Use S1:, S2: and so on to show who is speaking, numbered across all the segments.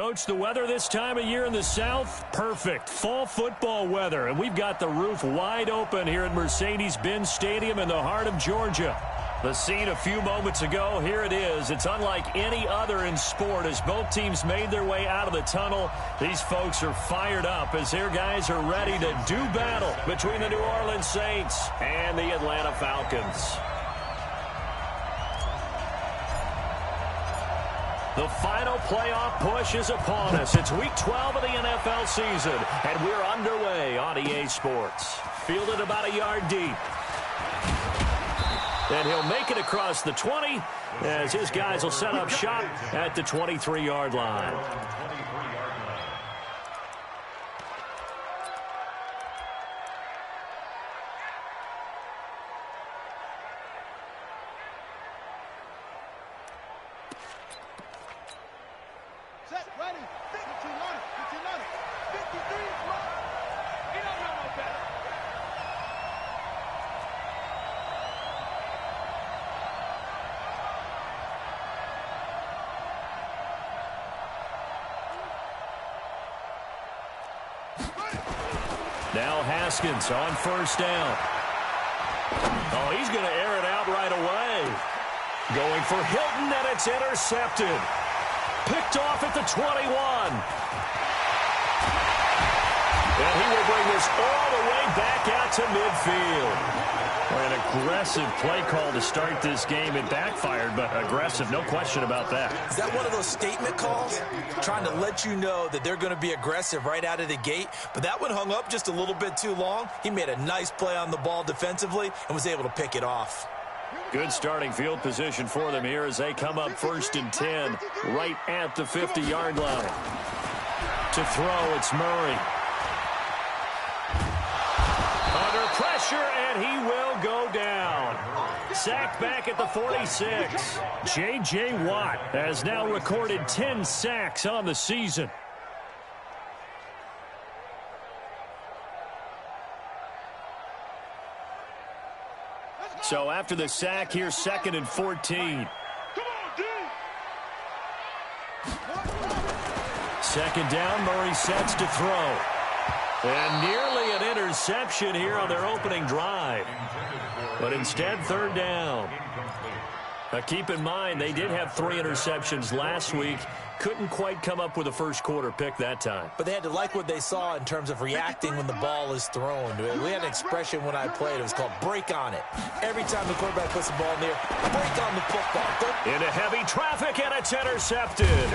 S1: Coach, the weather this time of year in the South, perfect. Fall football weather, and we've got the roof wide open here at Mercedes-Benz Stadium in the heart of Georgia. The scene a few moments ago, here it is. It's unlike any other in sport as both teams made their way out of the tunnel. These folks are fired up as their guys are ready to do battle between the New Orleans Saints and the Atlanta Falcons. The final playoff push is upon us. It's Week 12 of the NFL season, and we're underway on EA Sports. Fielded about a yard deep. And he'll make it across the 20 as his guys will set up shop at the 23-yard line.
S2: Set, ready, 52 runner, 53 run. You don't know no better.
S1: Now Haskins on first down. Oh, he's going to air it out right away. Going for Hilton, and it's intercepted. Picked off at the 21. And he will bring this all the way back out to midfield. An aggressive play call to start this game. It backfired, but aggressive, no question about that.
S3: Is that one of those statement calls? Trying to let you know that they're going to be aggressive right out of the gate. But that one hung up just a little bit too long. He made a nice play on the ball defensively and was able to pick it off.
S1: Good starting field position for them here as they come up 1st and 10 right at the 50-yard line. To throw, it's Murray. Under pressure, and he will go down. Sacked back at the 46. J.J. Watt has now recorded 10 sacks on the season. So after the sack, here's 2nd and 14. Second down, Murray sets to throw. And nearly an interception here on their opening drive. But instead, 3rd down. Now keep in mind, they did have 3 interceptions last week. Couldn't quite come up with a first quarter pick that time.
S3: But they had to like what they saw in terms of reacting when the ball is thrown. We had an expression when I played. It was called break on it. Every time the quarterback puts the ball in there, break on the football.
S1: Into heavy traffic, and it's intercepted.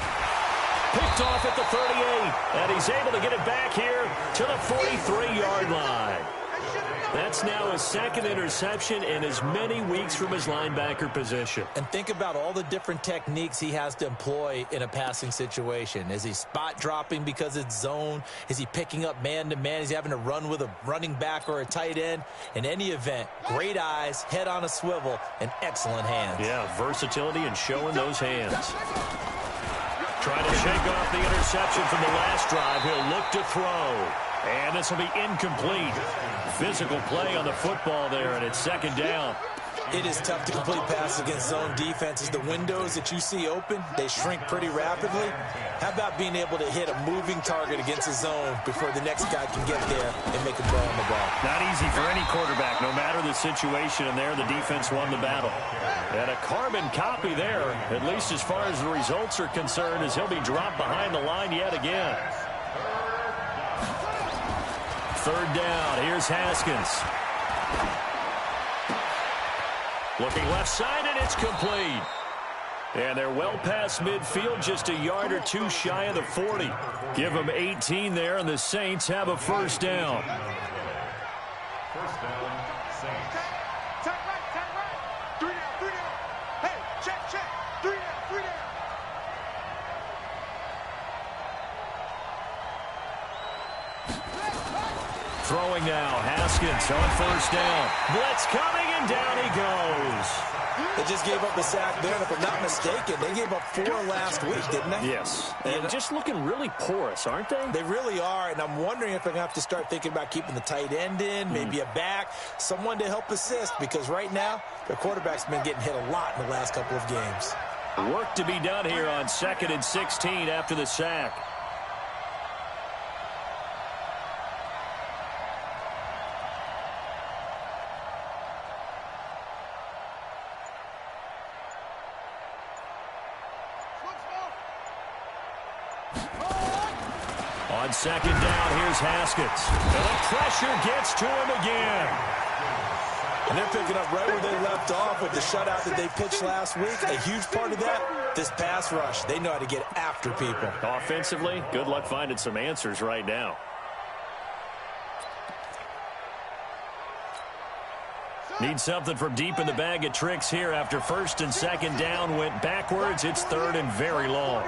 S1: Picked off at the 38, and he's able to get it back here to the 43-yard line. That's now his 2nd interception in as many weeks from his linebacker position. And
S3: think about all the different techniques he has to employ in a passing situation. Is he spot dropping because it's zone? Is he picking up man-to-man? Is he having to run with a running back or a tight end? In any event, great eyes, head on a swivel, and excellent hands.
S1: Yeah, versatility and showing those hands. Trying to shake off the interception from the last drive. He'll look to throw. And this will be incomplete. Physical play on the football there, and it's 2nd down.
S3: It is tough to complete passes against zone defenses. The windows that you see open, they shrink pretty rapidly. How about being able to hit a moving target against a zone before the next guy can get there and make a throw on the ball?
S1: Not easy for any quarterback, no matter the situation, and there the defense won the battle. And a carbon copy there, at least as far as the results are concerned, as he'll be dropped behind the line yet again. 3rd down. Here's Haskins. Looking left side, and it's complete. And they're well past midfield, just a yard or 2 shy of the 40. Give them 18 there, and the Saints have a 1st down.
S2: First down, Saints. Tag right. 3 down. Hey, check. 3 down.
S1: Throwing now, Haskins on 1st down. Blitz coming, and down he goes.
S3: They just gave up a sack there, and if I'm not mistaken, they gave up 4 last week, didn't they?
S1: Yes. And just looking really porous, aren't they?
S3: They really are, and I'm wondering if they're going to have to start thinking about keeping the tight end in, maybe a back, someone to help assist, because right now, their quarterback's been getting hit a lot in the last couple of games.
S1: Work to be done here on 2nd and 16 after the sack. On 2nd down, here's Haskins. And the pressure gets to him again.
S3: And they're picking up right where they left off with the shutout that they pitched last week. A huge part of that, this pass rush. They know how to get after people.
S1: Offensively, good luck finding some answers right now. Need something from deep in the bag of tricks here after 1st and 2nd down went backwards. It's 3rd and very long.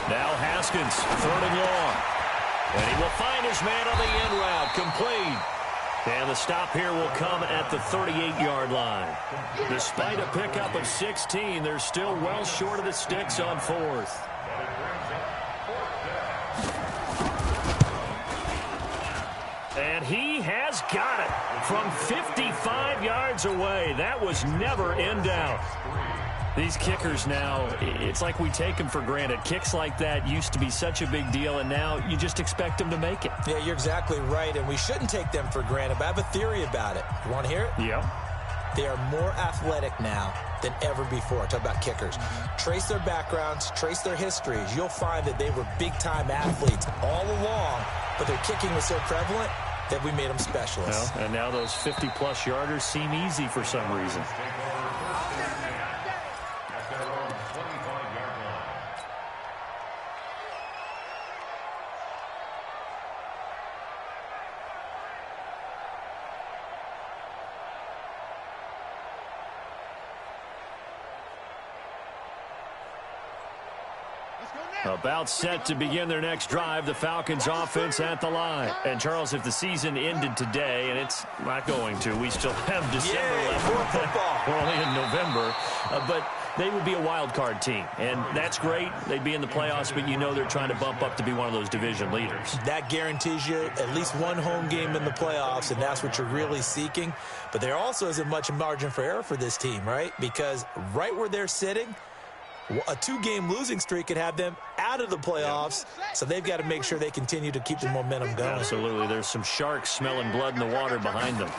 S1: Now Haskins, 3rd and long. And he will find his man on the end route, complete. And the stop here will come at the 38-yard line. Despite a pickup of 16, they're still well short of the sticks on 4th. And he has got it from 55 yards away. That was never in doubt. These kickers now, it's like we take them for granted. Kicks like that used to be such a big deal, and now you just expect them to make it.
S3: Yeah, you're exactly right, and we shouldn't take them for granted, but I have a theory about it. You want to hear it?
S1: Yeah.
S3: They are more athletic now than ever before. Talk about kickers. Trace their backgrounds, trace their histories. You'll find that they were big-time athletes all along, but their kicking was so prevalent that we made them specialists.
S1: Well, and now those 50-plus yarders seem easy for some reason. About set to begin their next drive, the Falcons offense at the line. And, Charles, if the season ended today, and it's not going to, we still have December left.
S3: More football.
S1: We're only in November. But they would be a wild card team, and that's great. They'd be in the playoffs, but you know they're trying to bump up to be one of those division leaders.
S3: That guarantees you at least one home game in the playoffs, and that's what you're really seeking. But there also isn't much margin for error for this team, right? Because right where they're sitting, a 2-game losing streak could have them out of the playoffs, so they've got to make sure they continue to keep the momentum going.
S1: Absolutely. There's some sharks smelling blood in the water behind them.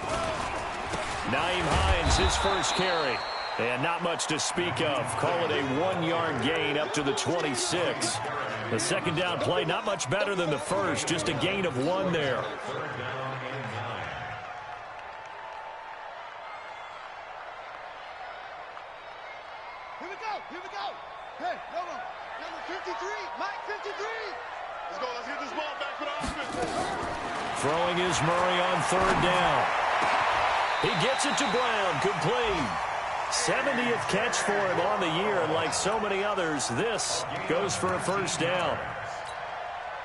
S1: Nyheim Hines, his first carry. And not much to speak of. Call it a 1-yard gain up to the 26. The second down play, not much better than the first. Just a gain of 1 there.
S2: Here we go. Here we go. Hey, number 53. Mike 53. Let's go. Let's get this ball back for the offense.
S1: Throwing is Murray on 3rd down. He gets it to Brown. Complete. 70th catch for him on the year, and like so many others, this goes for a first down.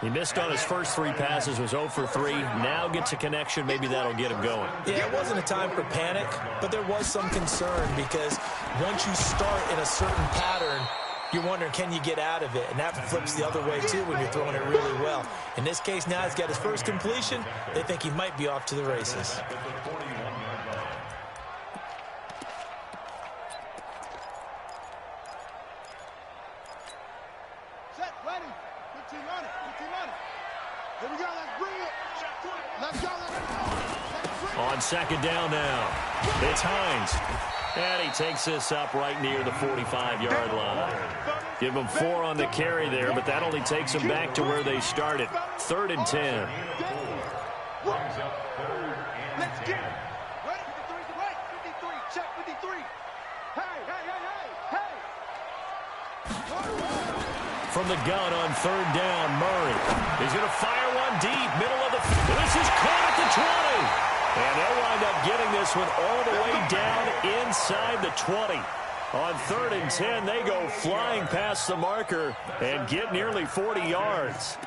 S1: He missed on his first 3 passes, was 0 for 3. Now gets a connection. Maybe that'll get him going.
S3: Yeah, it wasn't a time for panic, but there was some concern because once you start in a certain pattern, you're wondering, can you get out of it? And that flips the other way, too, when you're throwing it really well. In this case, now he's got his first completion. They think he might be off to the races.
S1: On second down now, it's Hines. And he takes this up right near the 45-yard line. Give him 4 on the carry there, but that only takes them back to where they started. 3rd and 10.
S2: Let's get it. Ready? 53's the right. 53. Check 53. Hey, hey, hey, hey, hey.
S1: From the gun on 3rd down, Murray. He's going to fire one deep, middle of the field. This is caught at the 20. And they'll wind up getting this one all the way down inside the 20. On 3rd and 10, they go flying past the marker and get nearly 40 yards.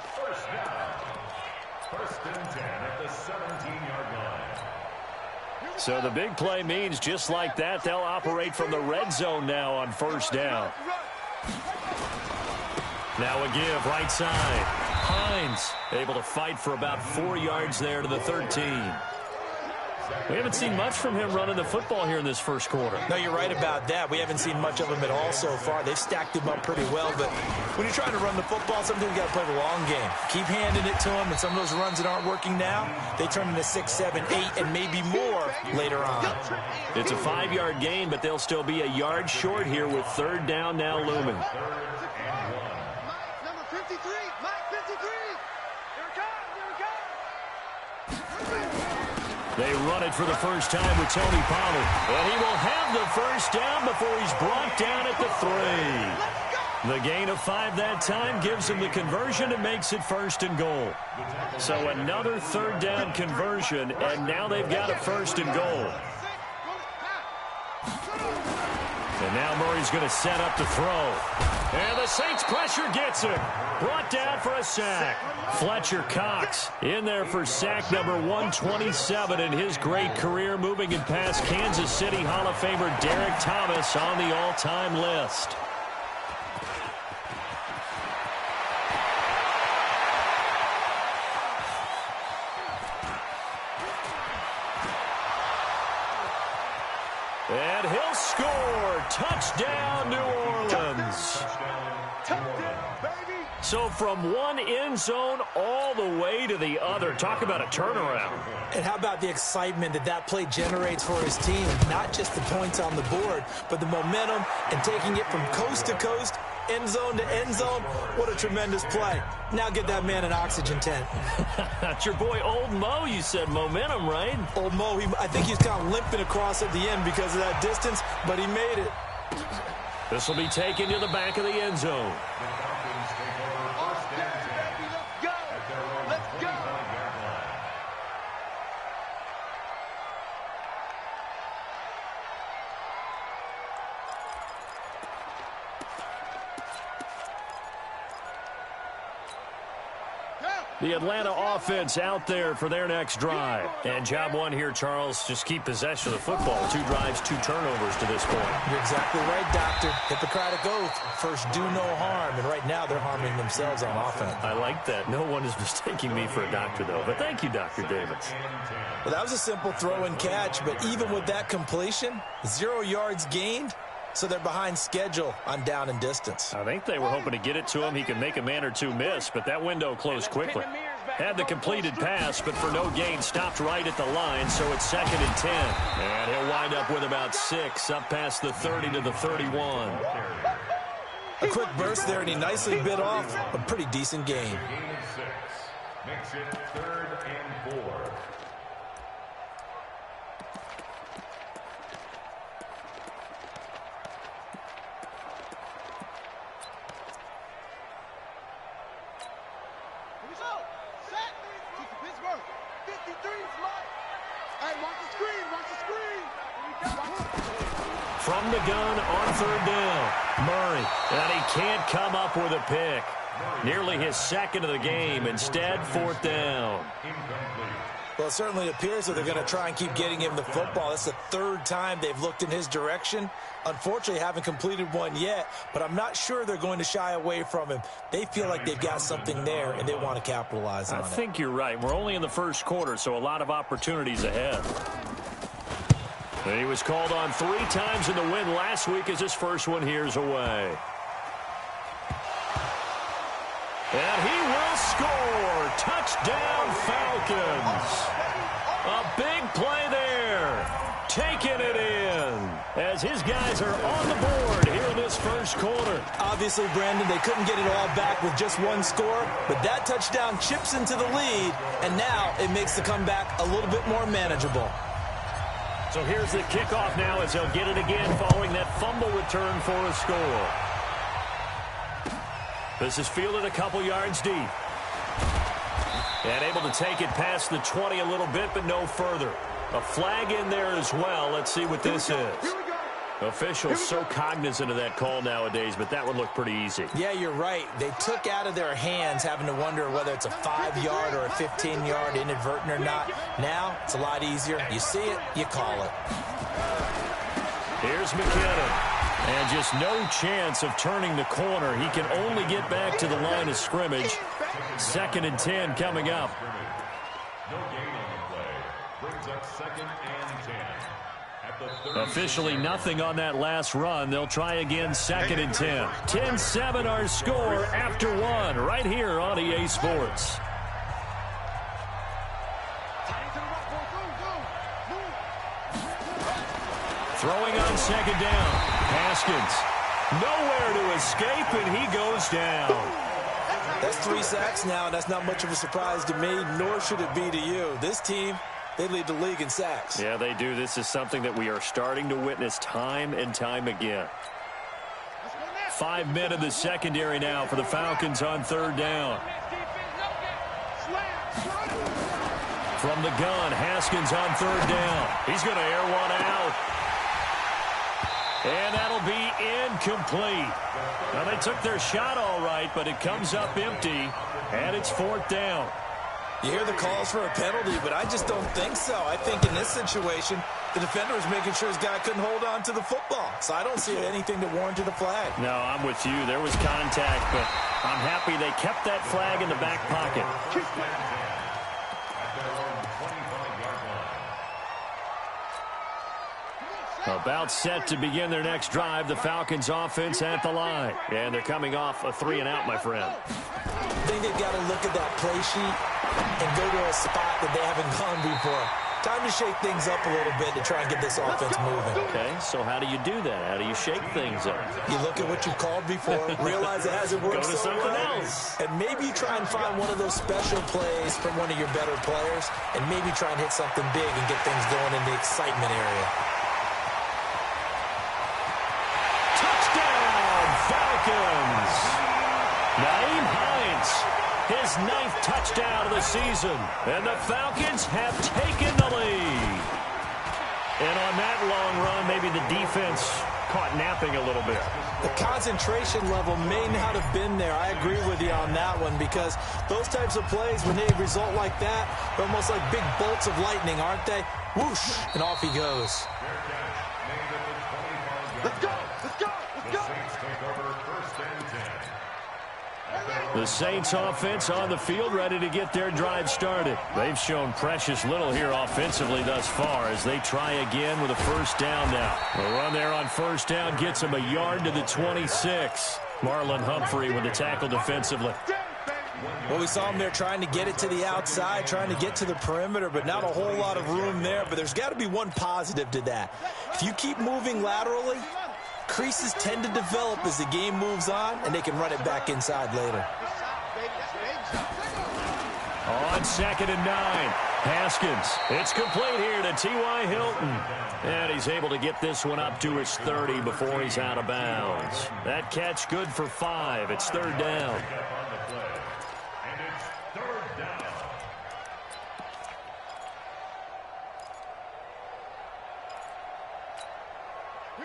S4: First and 10 at the 17-yard line.
S1: So the big play means just like that, they'll operate from the red zone now on 1st down. Now a give right side. Hines able to fight for about 4 yards there to the 13. We haven't seen much from him running the football here in this first quarter.
S3: No, you're right about that. We haven't seen much of him at all so far. They've stacked him up pretty well, but when you're trying to run the football, sometimes you got to play the long game. Keep handing it to him, and some of those runs that aren't working now, they turn into 6, 7, 8, and maybe more later on.
S1: It's a 5-yard gain, but they'll still be a yard short here with third down now looming.
S2: Number 53, Mike 53. Here it comes, here it comes.
S1: They run it for the first time with Tony Pollard. And he will have the first down before he's brought down at the 3. The gain of 5 that time gives him the conversion and makes it 1st and goal. So another third down conversion, and now they've got a 1st and goal. And now Murray's going to set up to throw. And the Saints pressure gets him. Brought down for a sack. Fletcher Cox in there for sack number 127 in his great career, moving it past Kansas City Hall of Famer Derek Thomas on the all-time list. And he'll score. Touchdown, New Orleans. So from one end zone all the way to the other. Talk about a turnaround.
S3: And how about the excitement that play generates for his team? Not just the points on the board, but the momentum and taking it from coast to coast, end zone to end zone. What a tremendous play. Now get that man an oxygen tent.
S1: That's your boy Old Mo. You said momentum, right?
S3: Old Mo, I think he's kind of limping across at the end because of that distance, but he made it.
S1: This will be taken to the back of the end zone. The Atlanta offense out there for their next drive. And job one here, Charles, just keep possession of the football. 2 drives, 2 turnovers to this point.
S3: You're exactly right, Doctor. Hippocratic oath. First, do no harm. And right now, they're harming themselves on offense.
S1: I like that. No one is mistaking me for a doctor, though. But thank you, Dr. Davis.
S3: Well, that was a simple throw and catch. But even with that completion, 0 yards gained. So they're behind schedule on down and distance.
S1: I think they were hoping to get it to him. He could make a man or 2 miss, but that window closed quickly. Had the completed pass, but for no gain, stopped right at the line, so it's 2nd and 10. And he'll wind up with about 6, up past the 30 to the 31.
S3: A quick burst there, and he nicely bit off a pretty decent gain.
S4: Gain of 6 makes it 3rd and 4.
S1: From the gun on 3rd down, Murray, and he can't come up with a pick. Nearly his 2nd of the game. Instead, 4th down.
S3: Well, it certainly appears that they're going to try and keep getting him the football. That's the 3rd time they've looked in his direction. Unfortunately, haven't completed one yet, but I'm not sure they're going to shy away from him. They feel like they've got something there, and they want to capitalize on it.
S1: I think you're right. We're only in the first quarter, so a lot of opportunities ahead. And he was called on 3 times in the win last week as his first one here's away. And he will score. Touchdown, Falcons. A big play there. Taking it in as his guys are on the board here in this first quarter.
S3: Obviously, Brandon, they couldn't get it all back with just 1 score, but that touchdown chips into the lead, and now it makes the comeback a little bit more manageable.
S1: So here's the kickoff now as they'll get it again following that fumble return for a score. This is fielded a couple yards deep. And able to take it past the 20 a little bit, but no further. A flag in there as well. Let's see what this is. Officials so cognizant of that call nowadays, but that would look pretty easy.
S3: Yeah, you're right. They took out of their hands having to wonder whether it's a 5-yard or a 15-yard inadvertent or not. Now, it's a lot easier. You see it, you call it.
S1: Here's McKinnon. And just no chance of turning the corner. He can only get back to the line of scrimmage. 2nd and 10 coming up.
S4: No gain on the play. Brings up 2nd and 10. At the 30.
S1: Officially nothing on that last run. They'll try again 2nd and 10. 10-7 our score after 1 right here on EA Sports. Throwing on 2nd down. Haskins. Nowhere to escape, and he goes down.
S3: That's 3 sacks now, and that's not much of a surprise to me, nor should it be to you. This team, they lead the league in sacks.
S1: Yeah, they do. This is something that we are starting to witness time and time again. 5 men in the secondary now for the Falcons on 3rd down. From the gun, Haskins on 3rd down. He's going to air one out. And that'll be incomplete. Now, they took their shot all right, but it comes up empty, and it's 4th down.
S3: You hear the calls for a penalty, but I just don't think so. I think in this situation, the defender was making sure his guy couldn't hold on to the football. So I don't see anything to warrant a flag.
S1: No, I'm with you. There was contact, but I'm happy they kept that flag in the back pocket. About set to begin their next drive, the Falcons offense at the line. And they're coming off a 3-and-out, my friend.
S3: I think they've got to look at that play sheet and go to a spot that they haven't gone before. Time to shake things up a little bit to try and get this offense moving.
S1: Okay, so how do you do that? How do you shake things up?
S3: You look at what you called before, realize it hasn't worked
S1: Go to
S3: so
S1: something
S3: well,
S1: else.
S3: and maybe try and find one of those special plays from one of your better players, and maybe try and hit something big and get things going in the excitement area.
S1: Falcons. Nyheim Hines, his 9th touchdown of the season. And the Falcons have taken the lead. And on that long run, maybe the defense caught napping a little bit.
S3: The concentration level may not have been there. I agree with you on that one, because those types of plays, when they result like that, they're almost like big bolts of lightning, aren't they? Whoosh, and off he goes.
S2: Let's go! Let's go! Let's go!
S1: The Saints offense on the field, ready to get their drive started. They've shown precious little here offensively thus far as they try again with a 1st down now. The run there on 1st down gets them a yard to the 26. Marlon Humphrey with the tackle defensively.
S3: Well, we saw him there trying to get it to the outside, trying to get to the perimeter, but not a whole lot of room there. But there's got to be one positive to that. If you keep moving laterally, creases tend to develop as the game moves on, and they can run it back inside later.
S1: On 2nd and 9, Haskins. It's complete here to T.Y. Hilton. And he's able to get this one up to his 30 before he's out of bounds. That catch good for 5. It's 3rd down.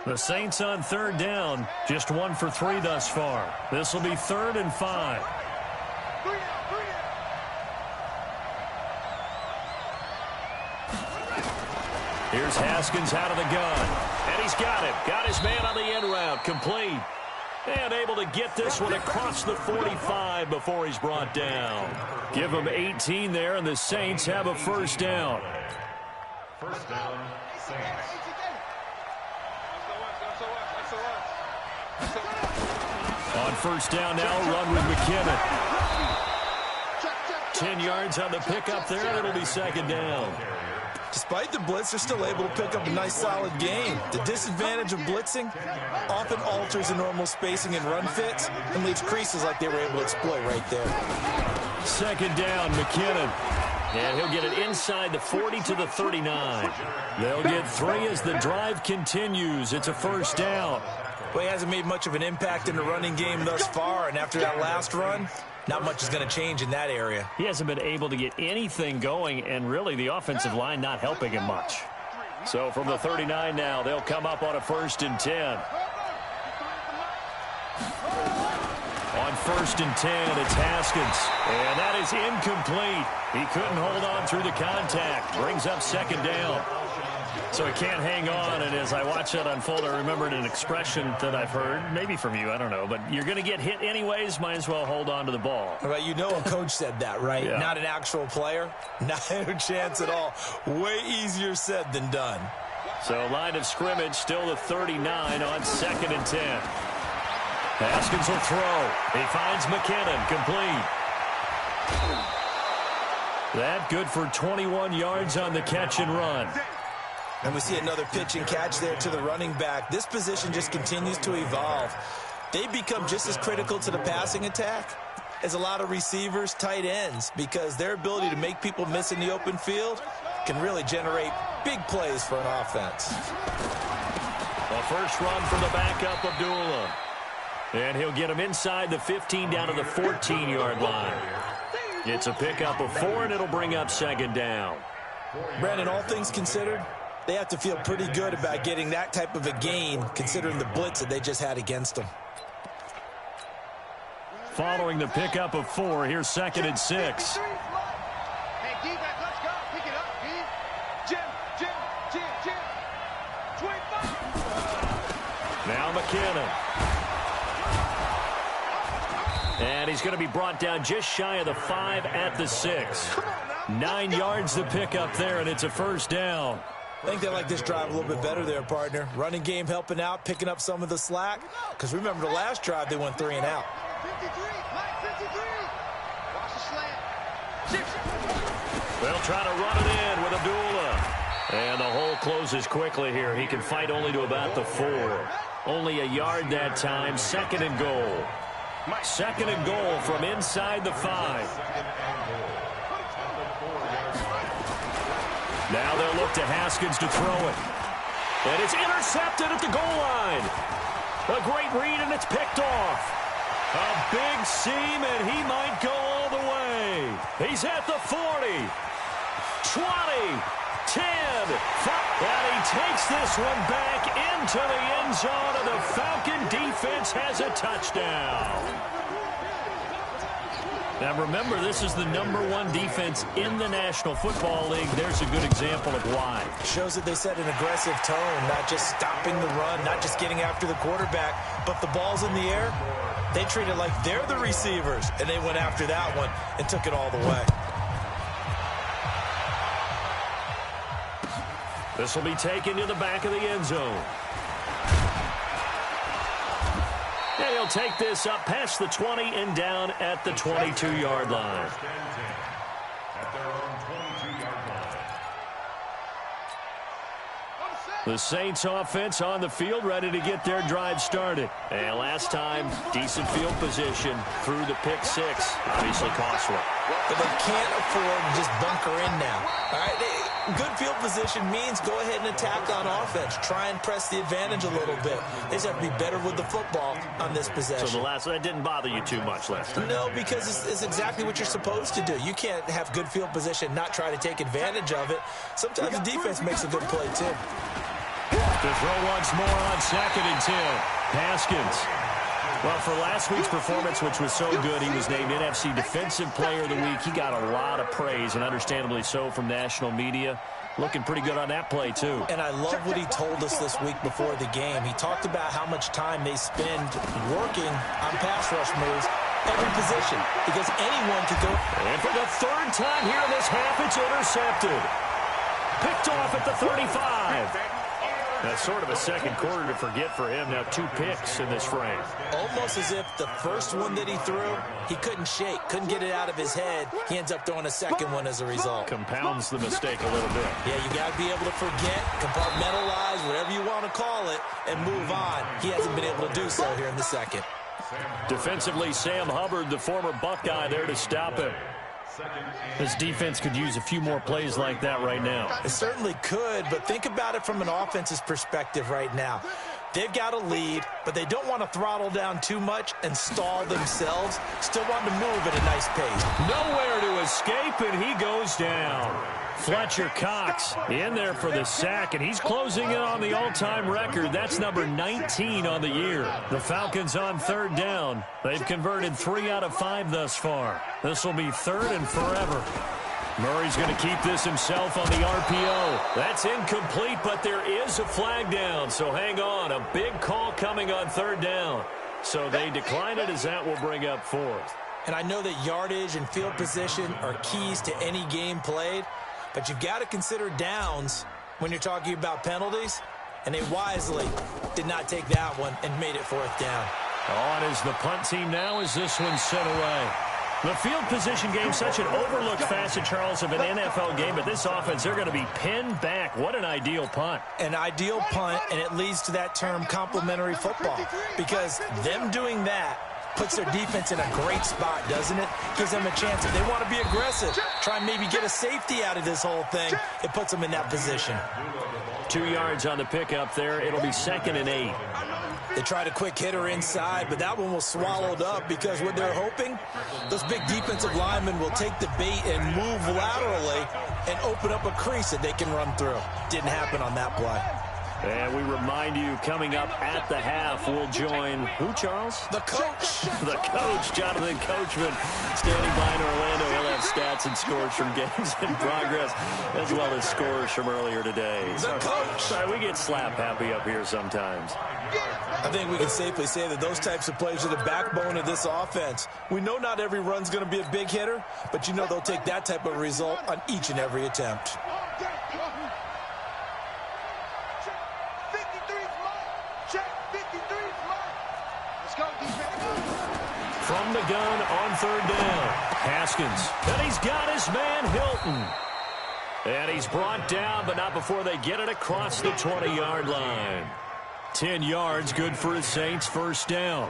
S1: The Saints on 3rd down, just 1 for 3 thus far. This will be 3rd and 5. Here's Haskins out of the gun. And he's got it. Got his man on the end route. Complete. And able to get this one across the 45 before he's brought down. Give him 18 there, and the Saints have a 1st down.
S4: 1st down, Saints.
S1: On 1st down now, run with McKinnon. 10 yards on the pickup there, and it'll be 2nd down.
S3: Despite the blitz, they're still able to pick up a nice, solid gain. The disadvantage of blitzing often alters the normal spacing and run fits and leaves creases like they were able to exploit right there.
S1: 2nd down, McKinnon. And he'll get it inside the 40 to the 39. They'll get 3 as the drive continues. It's a 1st down.
S3: Well, he hasn't made much of an impact in the running game thus far, and after that last run, not much is going to change in that area.
S1: He hasn't been able to get anything going, and really the offensive line not helping him much. So from the 39 now, they'll come up on a 1st and 10. On 1st and 10, it's Haskins. And that is incomplete. He couldn't hold on through the contact. Brings up 2nd down. So he can't hang on, and as I watch that unfold, I remembered an expression that I've heard, maybe from you, I don't know, but you're going to get hit anyways, might as well hold on to the ball.
S3: Right, you know a coach said that, right?
S1: Yeah.
S3: Not an actual player. Not a chance at all. Way easier said than done.
S1: So line of scrimmage, still the 39 on 2nd and 10. Haskins will throw. He finds McKinnon, complete. That good for 21 yards on the catch and run.
S3: And we see another pitch and catch there to the running back. This position just continues to evolve. They become just as critical to the passing attack as a lot of receivers, tight ends, because their ability to make people miss in the open field can really generate big plays for an offense.
S1: The first run from the backup, Abdullah. And he'll get him inside the 15 down to the 14-yard line. It's a pickup of 4, and it'll bring up 2nd down.
S3: Brandon, all things considered, they have to feel pretty good about getting that type of a gain, considering the blitz that they just had against them.
S1: Following the pickup of 4, here's 2nd and 6.
S2: Hey, defense, let's go. Pick it up, D. Jim. 25.
S1: Now McKinnon. And he's going to be brought down just shy of the 5 at the 6. 9 yards to pick up there, and it's a first down.
S3: I think they like this drive a little bit better there, partner. Running game helping out, picking up some of the slack. Because remember the last drive, they went 3 and out.
S2: 53, Mike, 53. Watch the slant. 6.
S1: They'll try to run it in with Abdullah. And the hole closes quickly here. He can fight only to about the 4. Only a yard that time. 2nd and goal. 2nd and goal from inside the 5. Now they'll look to Haskins to throw it. And it's intercepted at the goal line. A great read, and it's picked off. A big seam, and he might go all the way. He's at the 40, 20, 10, 5. And he takes this one back into the end zone, and the Falcon defense has a touchdown. Now, remember, this is the #1 defense in the National Football League. There's a good example of why.
S3: Shows that they set an aggressive tone, not just stopping the run, not just getting after the quarterback, but the ball's in the air. They treat it like they're the receivers, and they went after that one and took it all the way.
S1: This will be taken to the back of the end zone. And he'll take this up past the 20 and down at the 22-yard line.
S4: At their own 22-yard line.
S1: The Saints offense on the field, ready to get their drive started. And last time, decent field position through the pick 6. Obviously cost one.
S3: But they can't afford to just bunker in now. All right, good field position means go ahead and attack on offense. Try and press the advantage a little bit. They just have to be better with the football on this possession.
S1: So that didn't bother you too much last time?
S3: No, because it's exactly what you're supposed to do. You can't have good field position, not try to take advantage of it. Sometimes the defense makes a good play, too.
S1: To throw once more on 2nd and 10. Haskins. Well, for last week's performance, which was so good, he was named NFC Defensive Player of the Week. He got a lot of praise, and understandably so, from national media. Looking pretty good on that play, too.
S3: And I love what he told us this week before the game. He talked about how much time they spend working on pass rush moves, every position, because anyone could go.
S1: And for the 3rd time here in this half, it's intercepted. Picked off at the 35. That's sort of a second quarter to forget for him. Now 2 picks in this frame.
S3: Almost as if the first one that he threw, he couldn't shake, couldn't get it out of his head. He ends up throwing a second one as a result.
S1: Compounds the mistake a little bit.
S3: Yeah, you got to be able to forget, compartmentalize, whatever you want to call it, and move on. He hasn't been able to do so here in the second.
S1: Defensively, Sam Hubbard, the former Buckeye, there to stop him. This defense could use a few more plays like that right now.
S3: It certainly could, but think about it from an offense's perspective right now. They've got a lead, but they don't want to throttle down too much and stall themselves. Still want to move at a nice pace.
S1: Nowhere to escape, and he goes down. Fletcher Cox in there for the sack, and he's closing in on the all-time record. That's number 19 on the year. The Falcons on 3rd down. They've converted 3 out of 5 thus far. This will be 3rd and forever. Murray's going to keep this himself on the RPO. That's incomplete, but there is a flag down, so hang on. A big call coming on third down. So they decline it as that will bring up fourth.
S3: And I know that yardage and field position are keys to any game played, but you've got to consider downs when you're talking about penalties, and they wisely did not take that one and made it fourth down.
S1: On is the punt team now as this one's sent away. The field position game, such an overlooked facet, Charles, of an NFL game, but this offense, they're going to be pinned back. What an ideal punt.
S3: An ideal punt, and it leads to that term complementary football, because them doing that puts their defense in a great spot, doesn't it? Gives them a chance. If they want to be aggressive, try and maybe get a safety out of this whole thing, it puts them in that position.
S1: 2 yards on the pickup there. It'll be 2nd and 8.
S3: They tried a quick hitter inside, but that one was swallowed up because what they're hoping, those big defensive linemen will take the bait and move laterally and open up a crease that they can run through. Didn't happen on that play.
S1: And we remind you, coming up at the half, we'll join who, Charles?
S3: The coach.
S1: The coach, Jonathan Coachman, standing by in Orlando. He'll have stats and scores from games in progress, as well as scores from earlier today.
S3: The coach.
S1: Sorry, we get slap happy up here sometimes.
S3: I think we can safely say that those types of plays are the backbone of this offense. We know not every run's going to be a big hitter, but you know they'll take that type of result on each and every attempt.
S1: From the gun on third down, Haskins. And he's got his man, Hilton. And he's brought down, but not before they get it across the 20-yard line. 10 yards, good for the Saints, first down.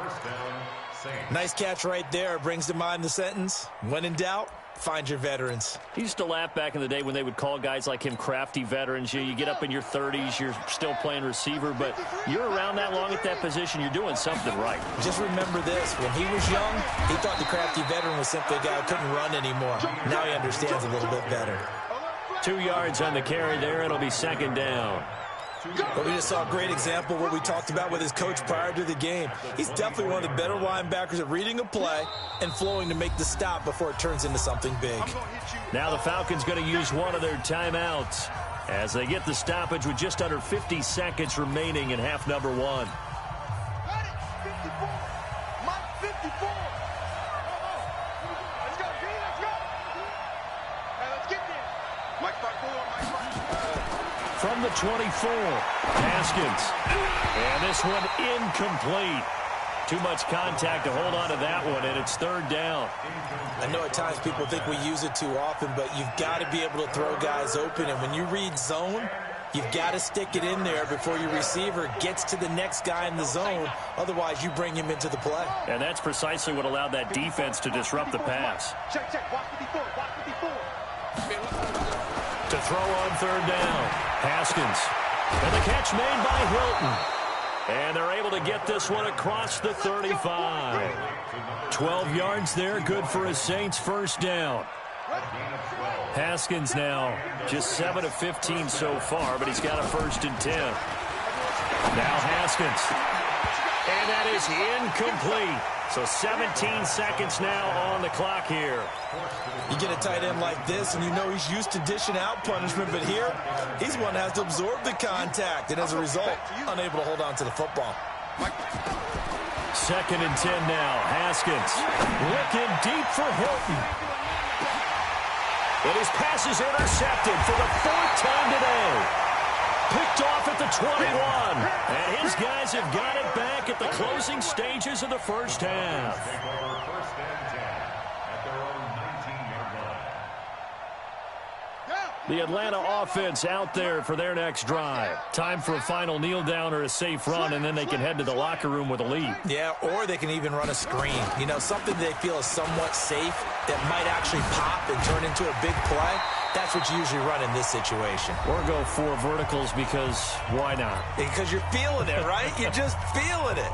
S3: Nice catch right there. Brings to mind the sentence, when in doubt, find your veterans.
S1: He used to laugh back in the day when they would call guys like him crafty veterans. You get up in your 30s, you're still playing receiver, but you're around that long at that position, you're doing something right.
S3: Just remember this, when he was young, he thought the crafty veteran was simply a guy who couldn't run anymore. Now he understands a little bit better.
S1: 2 yards on the carry there, it'll be 2nd down.
S3: But we just saw a great example of what we talked about with his coach prior to the game. He's definitely one of the better linebackers at reading a play and flowing to make the stop before it turns into something big.
S1: Now the Falcons going to use one of their timeouts as they get the stoppage with just under 50 seconds remaining in half number 1. From the 24, Haskins. And this one incomplete. Too much contact to hold on to that one, and it's third down.
S3: I know at times people think we use it too often, but you've got to be able to throw guys open. And when you read zone, you've got to stick it in there before your receiver gets to the next guy in the zone. Otherwise, you bring him into the play.
S1: And that's precisely what allowed that defense to disrupt the pass.
S2: Check. Watch the before.
S1: To throw on third down, Haskins. And the catch made by Hilton. And they're able to get this one across the 35. 12 yards there, good for a Saints first down. Haskins now just 7 of 15 so far, but he's got a 1st and 10. Now Haskins. And that is incomplete. So 17 seconds now on the clock here.
S3: You get a tight end like this, and you know he's used to dishing out punishment, but here, he's one that has to absorb the contact, and as a result, unable to hold on to the football.
S1: 2nd and 10 now. Haskins looking deep for Hilton. And his pass is intercepted for the 4th time today. Picked off at the 21. And his guys have got it back at the closing stages of the first half. The Atlanta offense out there for their next drive. Time for a final kneel down or a safe run, and then they can head to the locker room with a lead.
S3: Yeah, or they can even run a screen. You know, something they feel is somewhat safe that might actually pop and turn into a big play. That's what you usually run in this situation.
S1: Or go 4 verticals because why not?
S3: Because you're feeling it, right? You're just feeling it.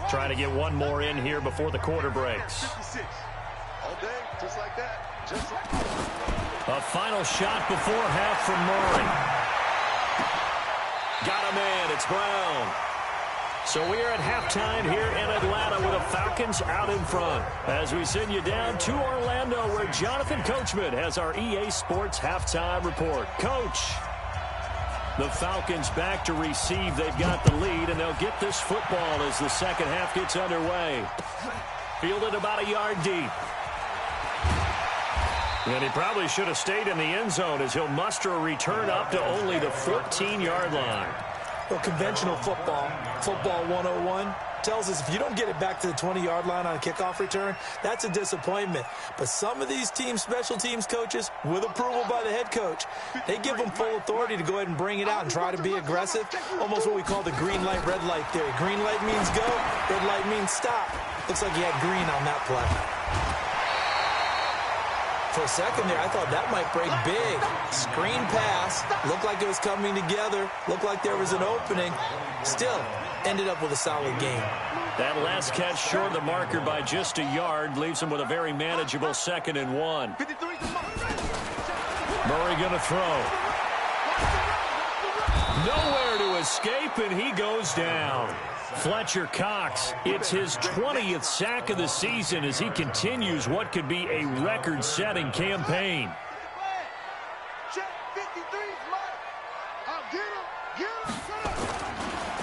S1: Trying to get one more in here before the quarter breaks.
S2: All day, just like that.
S1: A final shot before half from Murray. Got a man. It's Brown. So we are at halftime here in Atlanta with the Falcons out in front. As we send you down to Orlando where Jonathan Coachman has our EA Sports halftime report. Coach, the Falcons back to receive. They've got the lead, and they'll get this football as the second half gets underway. Fielded about a yard deep. And he probably should have stayed in the end zone as he'll muster a return up to only the 14-yard line.
S3: Well, conventional football 101, tells us if you don't get it back to the 20-yard line on a kickoff return, that's a disappointment. But some of these teams, special teams coaches, with approval by the head coach, they give them full authority to go ahead and bring it out and try to be aggressive, almost what we call the green light, red light theory. Green light means go, red light means stop. Looks like he had green on that play. For a second there, I thought that might break big. Screen pass. Looked like it was coming together. Looked like there was an opening. Still, ended up with a solid game.
S1: That last catch short of the marker by just a yard leaves him with a very manageable 2nd and 1. Murray going to throw. Nowhere to escape, and he goes down. Fletcher Cox, it's his 20th sack of the season as he continues what could be a record-setting campaign.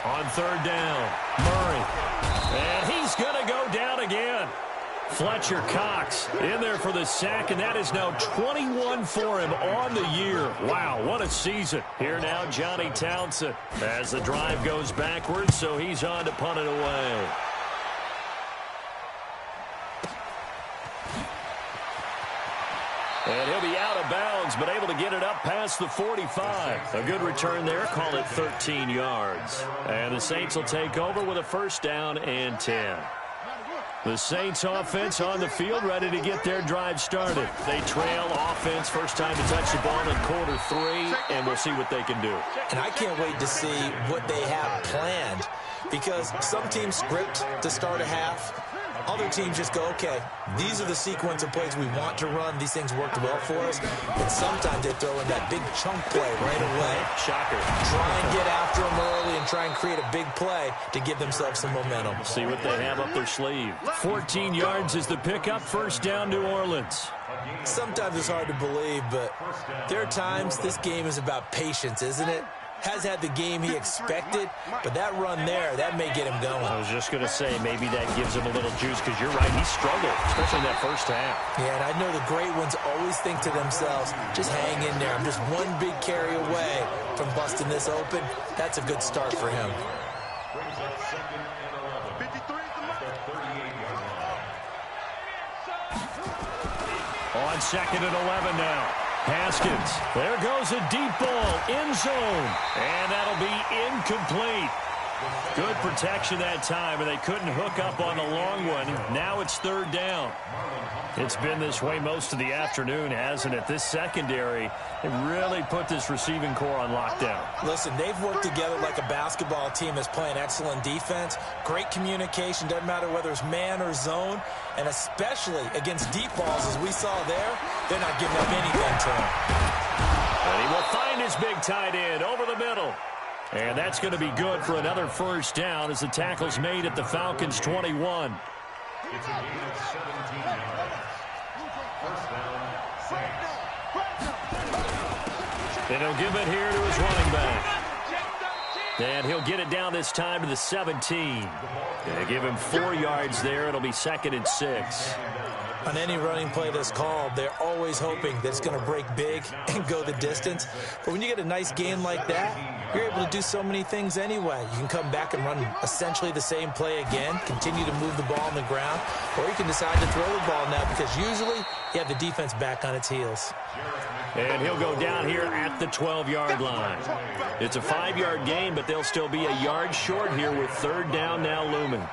S1: On 3rd down, Murray. And he's going to go down again. Fletcher Cox in there for the sack, and that is now 21 for him on the year. Wow, what a season. Here now, Johnny Townsend as the drive goes backwards, so he's on to punt it away. And he'll be out of bounds, but able to get it up past the 45. A good return there, call it 13 yards. And the Saints will take over with a 1st down and 10. The Saints offense on the field, ready to get their drive started. They trail offense, first time to touch the ball in quarter 3, and we'll see what they can do.
S3: And I can't wait to see what they have planned, because some teams script to start a half. Other teams just go, okay, these are the sequence of plays we want to run. These things worked well for us. And sometimes they throw in that big chunk play right away.
S1: Shocker.
S3: Try and get after them early and try and create a big play to give themselves some momentum.
S1: See what they have up their sleeve. 14 yards is the pickup, 1st down, New Orleans.
S3: Sometimes it's hard to believe, but there are times this game is about patience, isn't it? Has had the game he expected, but that run there, that may get him going.
S1: I was just going to say, maybe that gives him a little juice, because you're right, he struggled, especially in that 1st half.
S3: Yeah, and I know the great ones always think to themselves, just hang in there. I'm just one big carry away from busting this open. That's a good start for him.
S4: Brings up 2nd and 11. 53 at the 38-yard line.
S1: On 2nd and 11 now. Haskins, there goes a deep ball, end zone, and that'll be incomplete. Good protection that time, and they couldn't hook up on the long one. Now it's 3rd down. It's been this way most of the afternoon, hasn't it? This secondary, they really put this receiving core on lockdown.
S3: Listen, they've worked together like a basketball team that's playing excellent defense. Great communication, doesn't matter whether it's man or zone. And especially against deep balls, as we saw there, they're not giving up anything to him.
S1: And he will find his big tight end over the middle. And that's going to be good for another 1st down as the tackle's made at the Falcons' 21.
S4: It's a gain of 17 yards. 1st down, Saints.
S1: And he'll give it here to his running back. And he'll get it down this time to the 17. They give him 4 yards there. It'll be 2nd and 6.
S3: On any running play that's called, they're always hoping that it's going to break big and go the distance. But when you get a nice gain like that, you're able to do so many things anyway. You can come back and run essentially the same play again, continue to move the ball on the ground, or you can decide to throw the ball now because usually you have the defense back on its heels.
S1: And he'll go down here at the 12-yard line. It's a 5-yard gain, but they'll still be a yard short here with 3rd down now looming.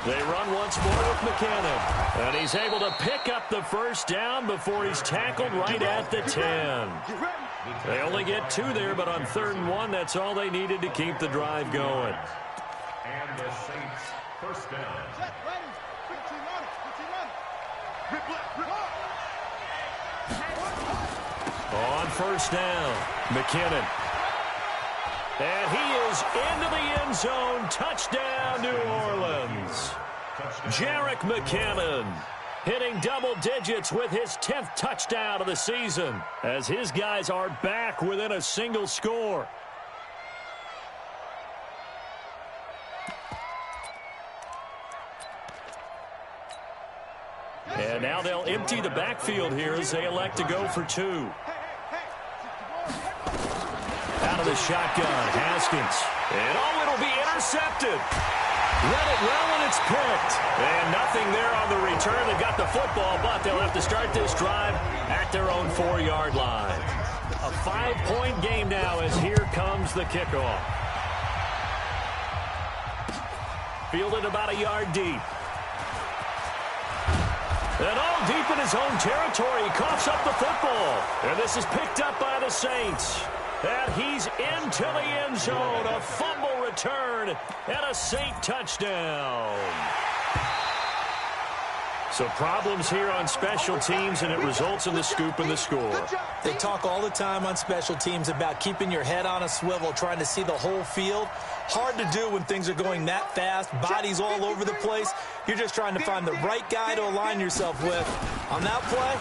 S1: They run once more with McKinnon. And he's able to pick up the 1st down before he's tackled right at the 10. They only get 2 there, but on 3rd and 1, that's all they needed to keep the drive going.
S4: And the Saints, 1st down.
S1: first down. McKinnon. And he is into the end zone. Touchdown, New Orleans. Jerick McKinnon hitting double digits with his 10th touchdown of the season as his guys are back within a single score. And now they'll empty the backfield here as they elect to go for two. Out of the shotgun, Haskins. And it'll be intercepted. Read it well, and it's picked. And nothing there on the return. They got the football, but they'll have to start this drive at their own 4-yard line. A 5-point game now as here comes the kickoff. Fielded about a yard deep. And all deep in his own territory. He coughs up the football. And this is picked up by the Saints. And he's into the end zone. A fumble return and a Saint touchdown. So problems here on special teams, and it results in the scoop and the score.
S3: They talk all the time on special teams about keeping your head on a swivel, trying to see the whole field. Hard to do when things are going that fast, bodies all over the place. You're just trying to find the right guy to align yourself with. On that play,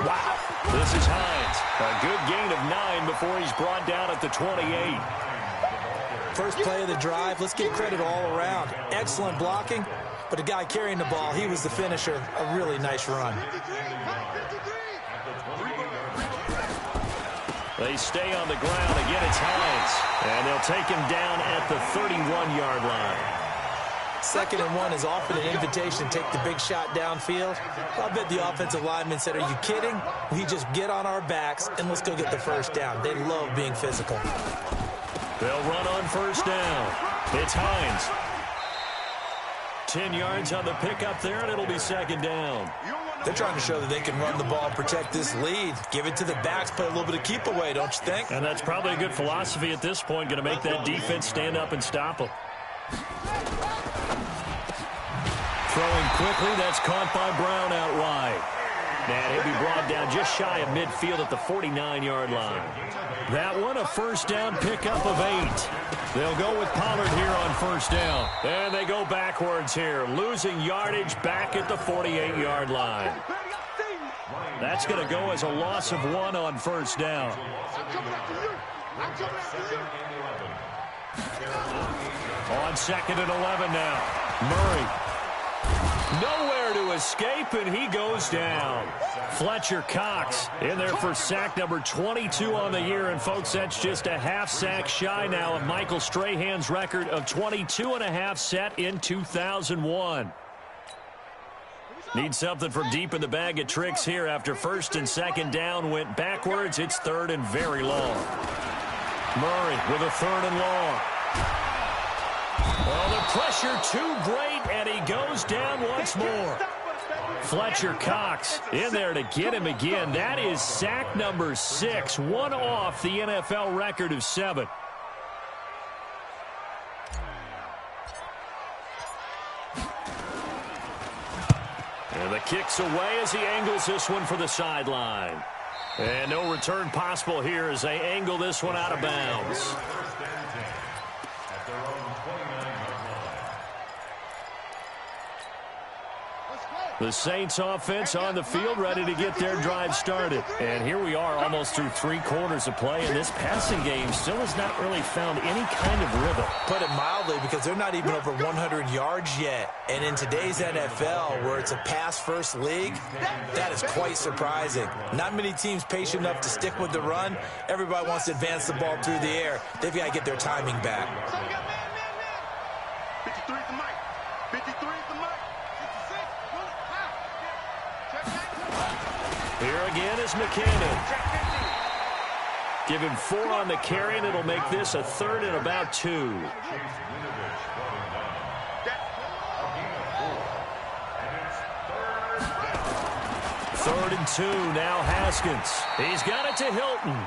S3: wow.
S1: This is Hines. A good gain of 9 before he's brought down at the 28.
S3: First play of the drive, let's give credit all around. Excellent blocking, but the guy carrying the ball, he was the finisher. A really nice run.
S1: They stay on the ground. Again, it's Hines. And they'll take him down at the 31-yard line.
S3: 2nd and 1 is often an invitation to take the big shot downfield. I bet the offensive lineman said, are you kidding? We just get on our backs and let's go get the first down. They love being physical.
S1: They'll run on first down. It's Hines. 10 yards on the pickup there, and it'll be 2nd down.
S3: They're trying to show that they can run the ball and protect this lead. Give it to the backs, play a little bit of keep away, don't you think?
S1: And that's probably a good philosophy at this point, going to make that defense stand up and stop them. Throwing quickly, that's caught by Brown out wide. And he'll be brought down just shy of midfield at the 49-yard line. That one, a first down pickup of 8. They'll go with Pollard here on first down. And they go backwards here, losing yardage back at the 48-yard line. That's going to go as a loss of 1 on first down. On 2nd and 11 now. Murray. Nowhere to escape, and he goes down. Fletcher Cox in there for sack number 22 on the year. And, folks, that's just a half sack shy now of Michael Strahan's record of 22.5 set in 2001. Need something from deep in the bag of tricks here after 1st and 2nd down went backwards. It's 3rd and very long. Murray with a 3rd and long. Well, the pressure too great, and he goes down once more. Fletcher Cox in there to get him again. That is sack number 6, one off the NFL record of 7. And the kick's away as he angles this one for the sideline. And no return possible here as they angle this one out of bounds. The Saints offense on the field ready to get their drive started. And here we are almost through 3 quarters of play, and this passing game still has not really found any kind of rhythm.
S3: Put it mildly, because they're not even over 100 yards yet. And in today's NFL, where it's a pass-first league, that is quite surprising. Not many teams patient enough to stick with the run. Everybody wants to advance the ball through the air. They've got to get their timing back.
S2: 53 is the mic. 53 is the mic.
S1: Here again is McKinnon. Give him 4 on the carry, and it'll make this a 3rd and about 2. 3rd and 2, now Haskins. He's got it to Hilton.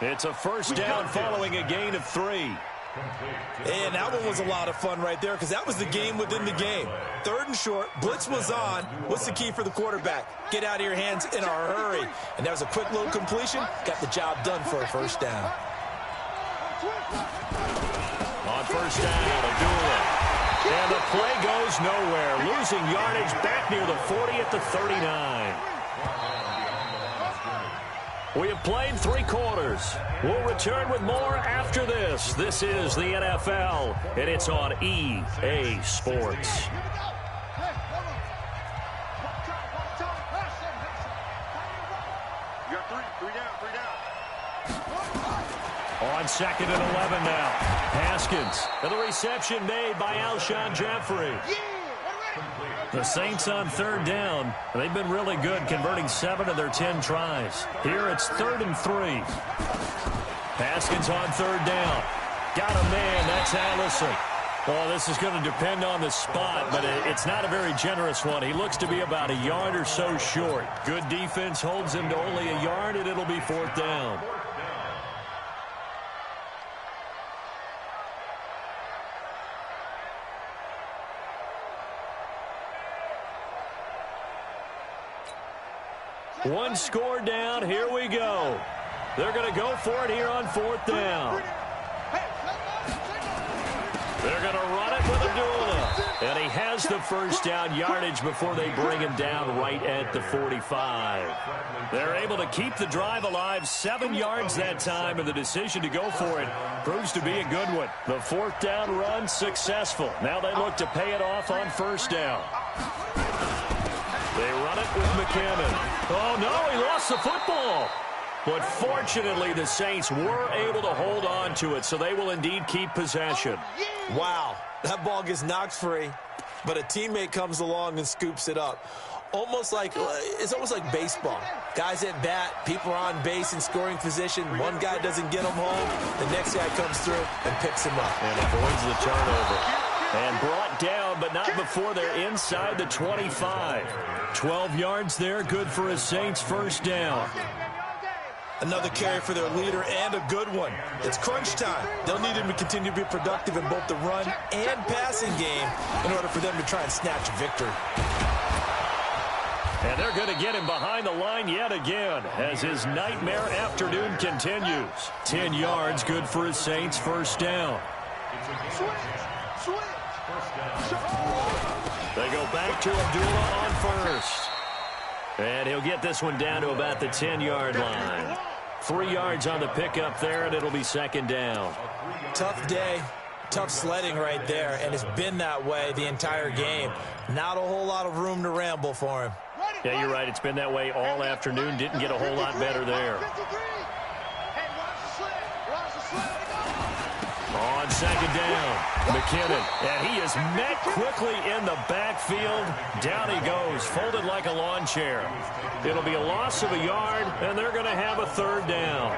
S1: It's a first down following a gain of 3.
S3: And that one was a lot of fun right there because that was the game within the game. 3rd and short, blitz was on. What's the key for the quarterback? Get out of your hands in a hurry. And that was a quick little completion. Got the job done for a first down.
S1: On first down, Abdullah. And the play goes nowhere. Losing yardage back near the 40 at the 39. We have played 3 quarters. We'll return with more after this. This is the NFL, and it's on EA Sports.
S2: You got 3 down.
S1: On 2nd and 11 now. Haskins. And the reception made by Alshon Jeffrey. The Saints on 3rd down. They've been really good, converting 7 of their 10 tries. Here it's 3rd and 3. Haskins on 3rd down. Got a man. That's Allison. Well, this is going to depend on the spot, but it's not a very generous one. He looks to be about a yard or so short. Good defense holds him to only a yard, and it'll be 4th down. One score down. Here we go. They're going to go for it here on 4th down. They're going to run it with Abdullah. And he has the first down yardage before they bring him down right at the 45. They're able to keep the drive alive, 7 yards that time, and the decision to go for it proves to be a good one. The 4th down run successful. Now they look to pay it off on first down. They run it with McKinnon. Oh, no, he lost the football. But fortunately, the Saints were able to hold on to it, so they will indeed keep possession.
S3: Wow, that ball gets knocked free, but a teammate comes along and scoops it up. It's almost like baseball. Guys at bat, people are on base in scoring position. One guy doesn't get them home. The next guy comes through and picks him up.
S1: And avoids the turnover. And brought down, but not before they're inside the 25. 12 yards there, good for a Saints first down.
S3: Another carry for their leader and a good one. It's crunch time. They'll need him to continue to be productive in both the run and passing game in order for them to try and snatch a victory.
S1: And they're going to get him behind the line yet again as his nightmare afternoon continues. 10 yards, good for a Saints first down. They go back to Abdullah on first. And he'll get this one down to about the 10-yard line. 3 yards on the pickup there, and it'll be 2nd down.
S3: Tough day, tough sledding right there, and it's been that way the entire game. Not a whole lot of room to ramble for him.
S1: Yeah, you're right. It's been that way all afternoon. Didn't get a whole lot better there. On 2nd down, McKinnon. And he is met quickly in the backfield. Down he goes, folded like a lawn chair. It'll be a loss of a yard, and they're going to have a 3rd down.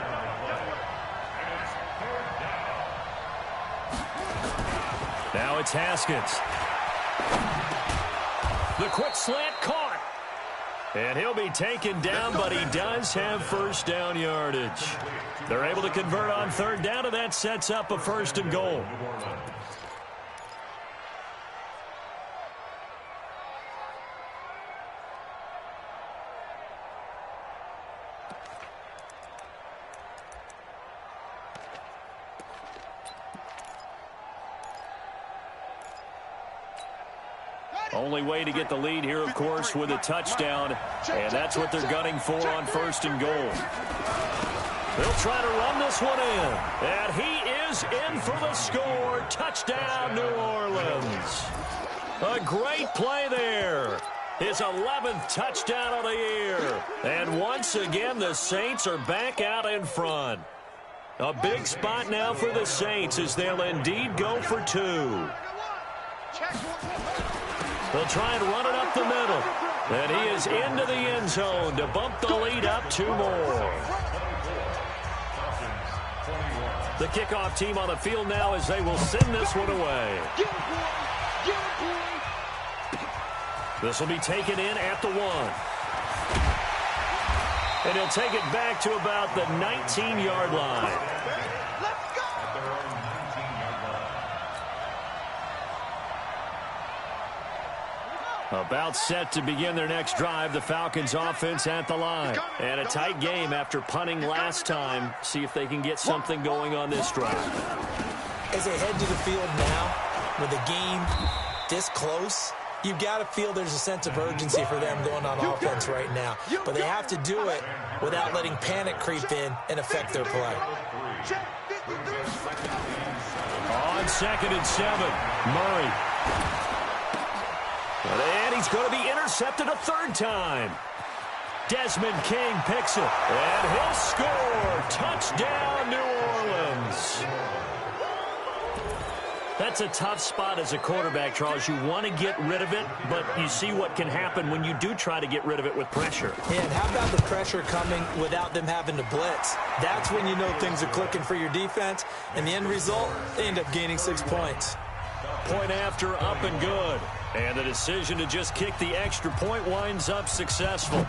S1: Now it's Haskins. The quick slant caught. And he'll be taken down, but he does have first down yardage. They're able to convert on 3rd down, and that sets up a 1st and goal. Only way to get the lead here, of course, with a touchdown, and that's what they're gunning for on 1st and goal. They'll try to run this one in, and he is in for the score. Touchdown, New Orleans. A great play there. His 11th touchdown of the year. And once again, the Saints are back out in front. A big spot now for the Saints as they'll indeed go for 2. They'll try and run it up the middle. And he is into the end zone to bump the lead up 2 more. The kickoff team on the field now as they will send this one away. This will be taken in at the 1. And he'll take it back to about the 19-yard line. About set to begin their next drive, the Falcons offense at the line. And a tight game after punting last time. See if they can get something going on this drive.
S3: As they head to the field now, with the game this close, you've got to feel there's a sense of urgency for them going on offense right now. But they have to do it without letting panic creep in and affect their play.
S1: On 2nd and 7, Murray. And he's going to be intercepted a third time. Desmond King picks it. And he'll score. Touchdown, New Orleans. That's a tough spot as a quarterback, Charles. You want to get rid of it, but you see what can happen when you do try to get rid of it with pressure.
S3: Yeah, and how about the pressure coming without them having to blitz? That's when you know things are clicking for your defense, and the end result, they end up gaining 6 points.
S1: Point after, up and good. And the decision to just kick the extra point winds up successful.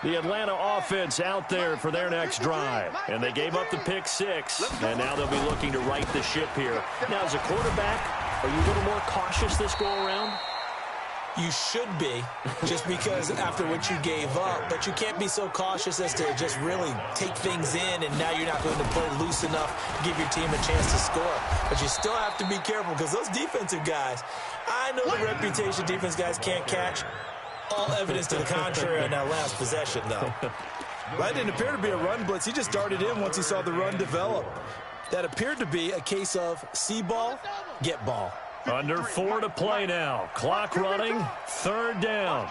S1: The Atlanta offense out there for their next drive. And they gave up the pick 6, and now they'll be looking to right the ship here. Now, as a quarterback, are you a little more cautious this go-around?
S3: You should be, just because after what you gave up, but you can't be so cautious as to just really take things in, and now you're not going to play loose enough to give your team a chance to score. But you still have to be careful, because those defensive guys, I know the reputation defense guys can't catch. All evidence to the contrary on that last possession, though.
S5: That didn't appear to be a run blitz. He just darted in once he saw the run develop. That appeared to be a case of see ball, get ball.
S1: Under 4 to play now. Clock running. 3rd down.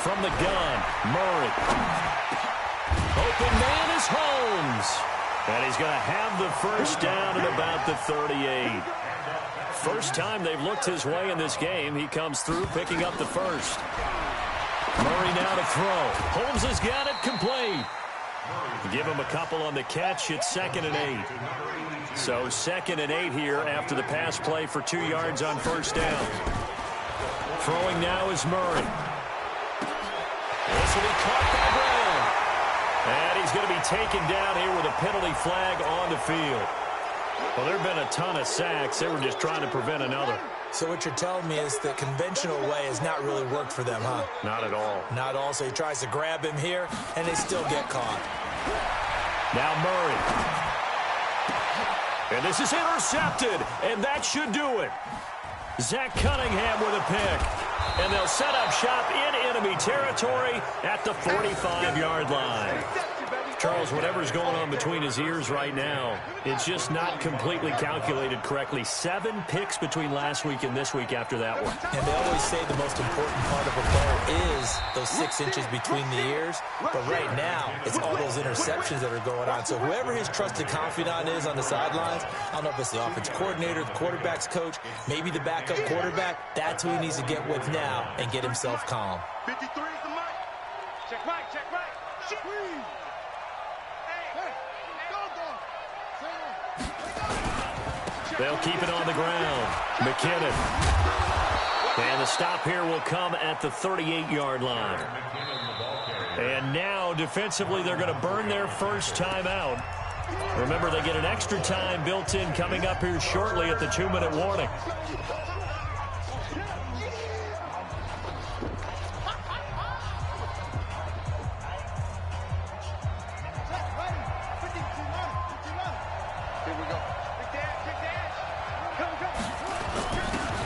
S1: From the gun, Murray. Open man is Holmes. And he's going to have the first down at about the 38. First time they've looked his way in this game. He comes through picking up the first. Murray now to throw. Holmes has got it complete. Give him a couple on the catch. It's 2nd and 8. So 2nd and 8 here after the pass play for 2 yards on first down. Throwing now is Murray. This will be caught by Brown. And he's going to be taken down here with a penalty flag on the field. Well, there have been a ton of sacks. They were just trying to prevent another.
S3: So what you're telling me is the conventional way has not really worked for them, huh?
S1: Not at all.
S3: Not at all. So he tries to grab him here, and they still get caught.
S1: Now Murray. And this is intercepted, and that should do it. Zach Cunningham with a pick. And they'll set up shop in enemy territory at the 45-yard line. Charles, whatever's going on between his ears right now, it's just not completely calculated correctly. 7 picks between last week and this week after that one.
S3: And they always say the most important part of a player is those 6 inches between the ears. But right now, it's all those interceptions that are going on. So whoever his trusted confidant is on the sidelines, I don't know if it's the offensive coordinator, the quarterback's coach, maybe the backup quarterback, that's who he needs to get with now and get himself calm.
S2: 53 is the mic. Check right, check right. Shit.
S1: They'll keep it on the ground. McKinnon. And the stop here will come at the 38-yard line. And now, defensively, they're going to burn their first timeout. Remember, they get an extra time built in coming up here shortly at the 2-minute warning.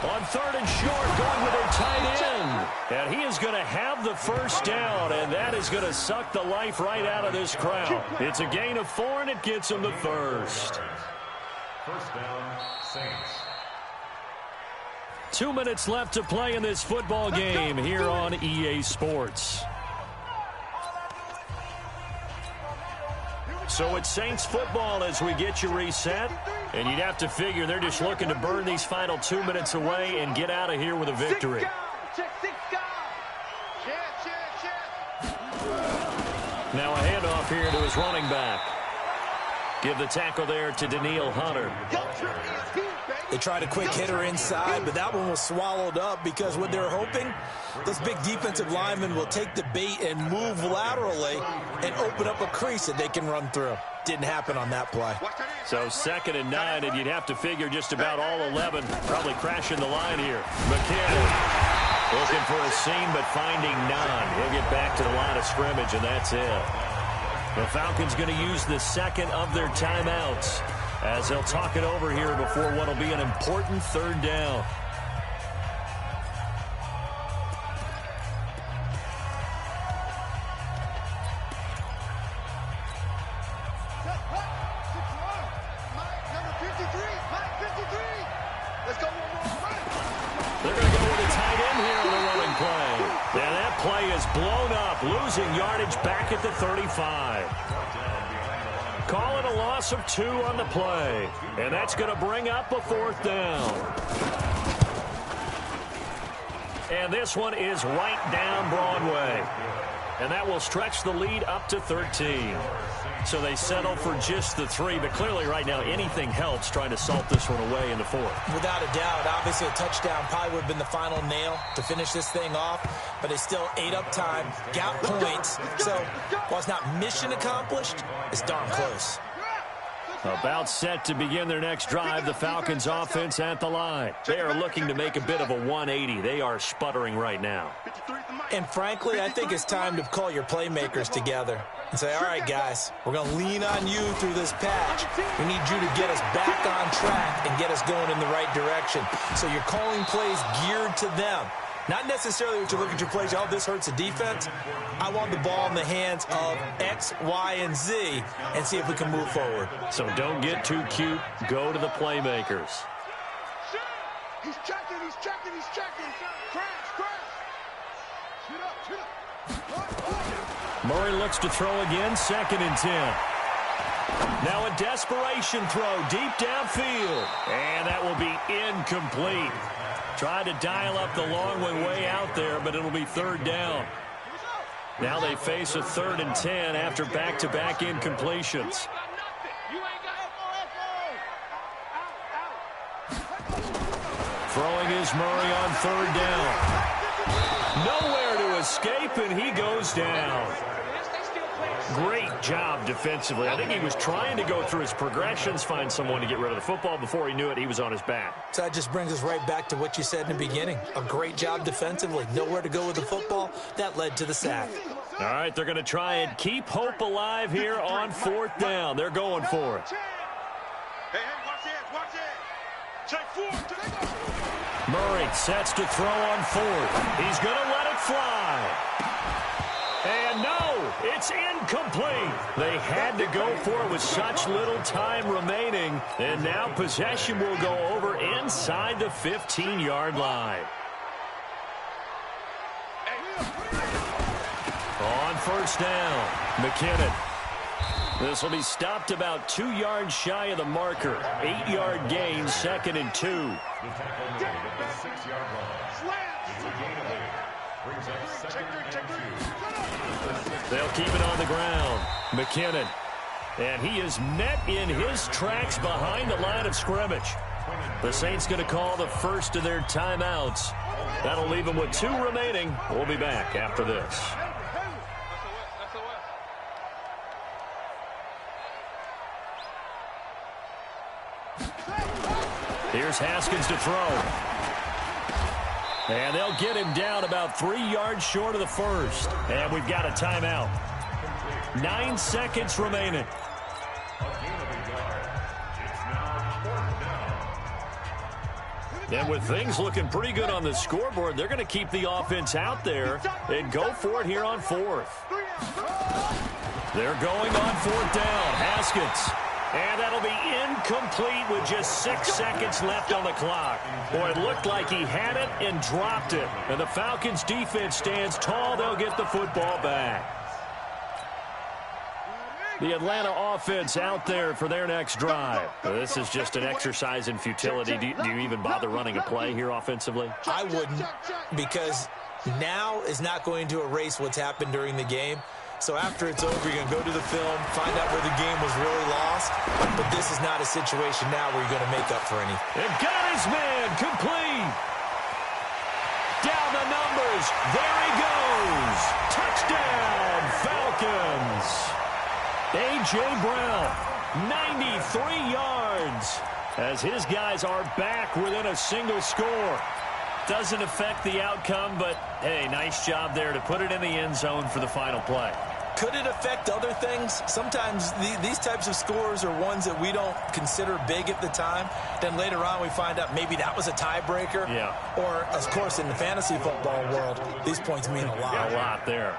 S1: On 3rd and short, going with their tight end. And he is going to have the first down, and that is going to suck the life right out of this crowd. It's a gain of 4, and it gets him the first.
S4: First down, Saints.
S1: 2 minutes left to play in this football game here on EA Sports. So it's Saints football as we get you reset. And you'd have to figure they're just looking to burn these final 2 minutes away and get out of here with a victory. Now a handoff here to his running back. Give the tackle there to Danielle Hunter.
S5: They tried a quick hitter inside, but that one was swallowed up because what they're hoping, those big defensive linemen will take the bait and move laterally and open up a crease that they can run through. Didn't happen on that play.
S1: So 2nd and 9, and you'd have to figure just about all 11 probably crashing the line here. McKinnon looking for a seam, but finding none. He'll get back to the line of scrimmage, and that's it. The Falcons going to use the 2nd of their timeouts as they'll talk it over here before what will be an important 3rd down. They're going to go with a tight end here on the running play. And that play is blown up, losing yardage back at the 35. Call it a loss of 2 on the play. And that's going to bring up a 4th down. And this one is right down Broadway. And that will stretch the lead up to 13. So they settle for just the 3, but clearly right now anything helps trying to salt this one away in the 4th.
S5: Without a doubt, obviously a touchdown probably would have been the final nail to finish this thing off, but they still ate up time, got points. So while it's not mission accomplished, it's darn close.
S1: About set to begin their next drive, the Falcons offense at the line. They are looking to make a bit of a 180. They are sputtering right now.
S5: And frankly, I think it's time to call your playmakers together and say, all right, guys, we're going to lean on you through this patch. We need you to get us back on track and get us going in the right direction. So you're calling plays geared to them. Not necessarily what you look at your plays, oh, this hurts the defense. I want the ball in the hands of X, Y, and Z and see if we can move forward.
S1: So don't get too cute. Go to the playmakers.
S2: He's checking, he's checking, he's checking. Crash, crash. Shoot up, shoot up.
S1: Murray looks to throw again, 2nd and 10. Now a desperation throw deep downfield. And that will be incomplete. Tried to dial up the long one way out there, but it'll be 3rd down. Now they face a 3rd and 10 after back-to-back incompletions. Throwing is Murray on 3rd down. Nowhere to escape, and he goes down. Great job defensively. I think he was trying to go through his progressions, find someone to get rid of the football. Before he knew it, he was on his back.
S5: So that just brings us right back to what you said in the beginning. A great job defensively. Nowhere to go with the football. That led to the sack.
S1: All right, they're going to try and keep hope alive here on 4th down. They're going for it.
S2: Hey, watch it, watch it. Check 4.
S1: Murray sets to throw on 4th. He's going to let it fly. And no, it's incomplete. They had to go for it with such little time remaining. And now possession will go over inside the 15-yard line. On 1st down, McKinnon. This will be stopped about 2 yards shy of the marker. 8-yard gain, 2nd and 2.
S4: The tackle made at the 6-yard line. It's a gain of 8. Brings up 2nd and 2.
S1: They'll keep it on the ground. McKinnon. And he is met in his tracks behind the line of scrimmage. The Saints going to call the first of their timeouts. That'll leave them with 2 remaining. We'll be back after this. Here's Haskins to throw. And they'll get him down about 3 yards short of the 1st. And we've got a timeout. 9 seconds remaining. And with things looking pretty good on the scoreboard, they're going to keep the offense out there and go for it here on 4th. They're going on 4th down. Haskins. And that'll be incomplete with just 6 seconds left on the clock. Boy, it looked like he had it and dropped it. And the Falcons defense stands tall. They'll get the football back. The Atlanta offense out there for their next drive. This is just an exercise in futility. Do you even bother running a play here offensively?
S5: I wouldn't, because now is not going to erase what's happened during the game.
S3: So after it's over, you're going to go to the film, find out where the game was really lost. But this is not a situation now where you're going to make up for anything.
S1: And got his man complete. Down the numbers. There he goes. Touchdown, Falcons. A.J. Brown, 93 yards. As his guys are back within a single score. Doesn't affect the outcome, but, hey, nice job there to put it in the end zone for the final play.
S3: Could it affect other things? Sometimes these types of scores are ones that we don't consider big at the time. Then later on we find out maybe that was a tiebreaker.
S1: Yeah.
S3: Or, of course, in the fantasy football world, these points mean a lot.
S1: A lot there.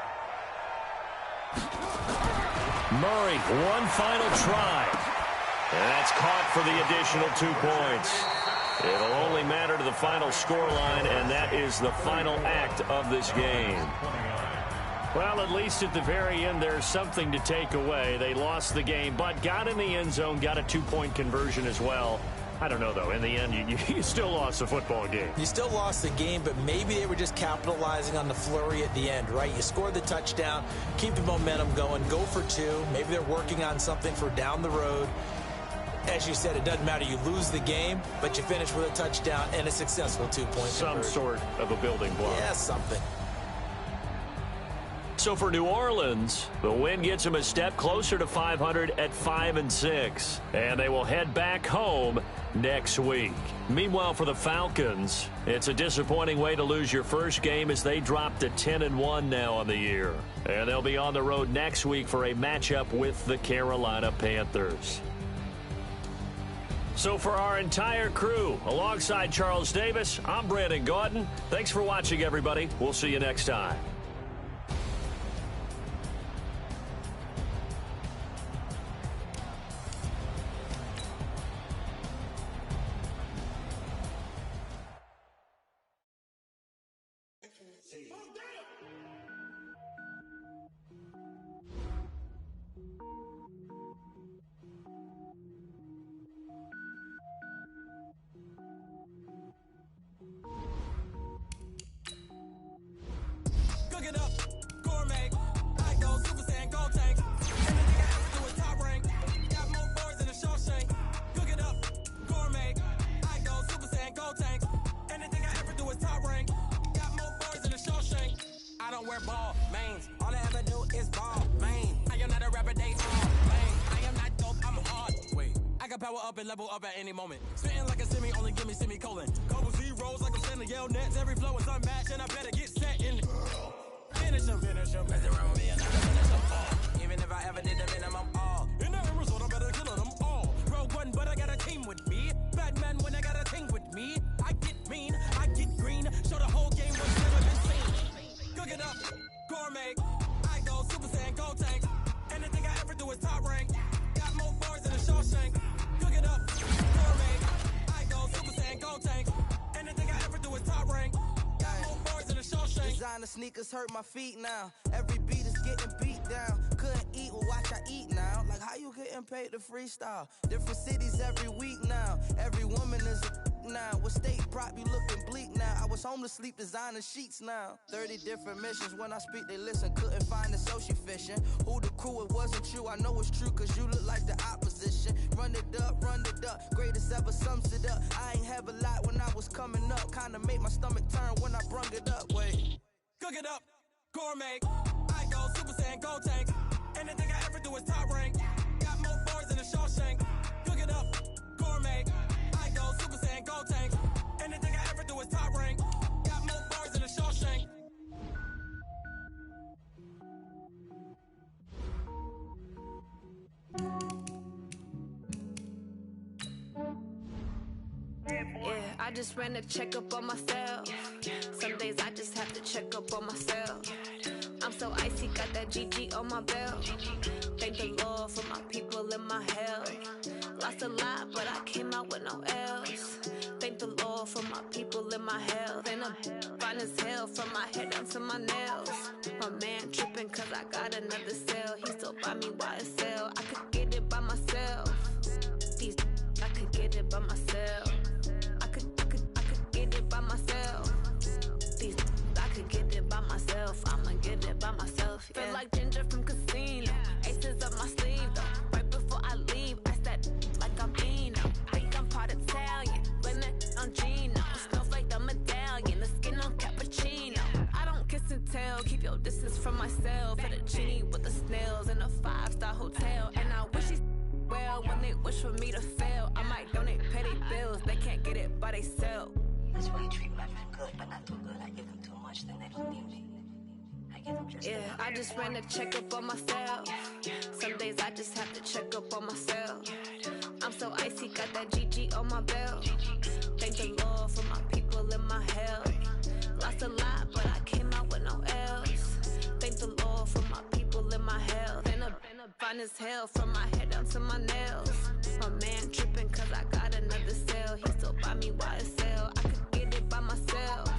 S1: Murray, one final try. And that's caught for the additional 2 points. It'll only matter to the final scoreline, and that is the final act of this game. Well, at least at the very end, there's something to take away. They lost the game, but got in the end zone, got a 2-point conversion as well. I don't know, though. In the end, you still lost the football game.
S3: You still lost the game, but maybe they were just capitalizing on the flurry at the end, right? You scored the touchdown, keep the momentum going, go for 2. Maybe they're working on something for down the road. As you said, it doesn't matter. You lose the game, but you finish with a touchdown and a successful 2-point conversion.
S1: Some sort of a building block.
S3: Yeah, something.
S1: So for New Orleans, the win gets them a step closer to 500 at 5-6. And they will head back home next week. Meanwhile, for the Falcons, it's a disappointing way to lose your first game as they drop to 10-1 now on the year. And they'll be on the road next week for a matchup with the Carolina Panthers. So for our entire crew, alongside Charles Davis, I'm Brandon Gaudin. Thanks for watching, everybody. We'll see you next time.
S6: Power up and level up at any moment. Spitting like a semi, only give me semicolon. Couple zeros like I'm sending yell nets. Every flow is unmatched, and I better get set in. Finish him. Mess around with me and I finish them all. Even if I ever did the minimum all. In the end result, I better kill them all. Rogue one, but I got a team with me. Batman when I got a team with me. I get mean, I get green. Show the whole game what's never been seen. Cook it up, gourmet. I go Super Saiyan, go tank. Anything I ever do is top rank. Got more bars than a Shawshank. Cook it up, gourmet. I go Super Saiyan, go tank. Anything I ever do is top rank. Got more bars than a Shawshank.
S7: Designer sneakers hurt my feet now. Every beat is getting beat down. Couldn't eat, well watch I eat now. Like how you getting paid to freestyle? Different cities every week now. Every woman is a now. What state prop you looking bleak now? I was home to sleep designer sheets now. 30 different missions. When I speak they listen. Couldn't find the social fishing. Who the crew, it wasn't you. I know it's true cause you look like the opposition. Run it up. Greatest ever sums it up. I ain't have a lot when I was coming up. Kinda made my stomach turn when I brung it up. Wait.
S6: Cook it up, gourmet. I go Super Saiyan, go tank. Anything I ever do is top rank. Got more bars than a Shawshank. Cook it up, gourmet. I go Super Saiyan, go tank. Anything I ever do is top rank. Got more bars than a Shawshank.
S8: Yeah, I just ran a checkup on myself. Some days I just have to check up on myself. I'm so icy, got that GG on my belt. Thank the Lord for my people and my health. Lost a lot, but I came out with no else. Thank the Lord for my people and my health. And I'm fine as hell from my head down to my nails. My man tripping cause I got another cell. He still buy me YSL. I could get it by myself. These I could get it by myself. I could get it by myself. These I could get it by myself. I'ma get it by myself. Yeah. Feel like Ginger from and tell. Keep your distance from myself. Fettuccine with the snails in a 5-star hotel. And I wish he's well when they wish for me to fail. I might donate petty bills. They can't get it by themselves.
S9: That's why you treat my friend good, but not too good. I give them too much, then they don't need me. I give them just enough.
S8: I just ran a checkup on myself. Some days I just have to check up on myself. I'm so icy, got that GG on my belt. Thank the Lord for my people in my health. Lost a lot, but I came out with no else. Thank the Lord for my people in my health. And a fine as hell from my head down to my nails. My man tripping cause I got another cell. He still buy me YSL. I could get it by myself.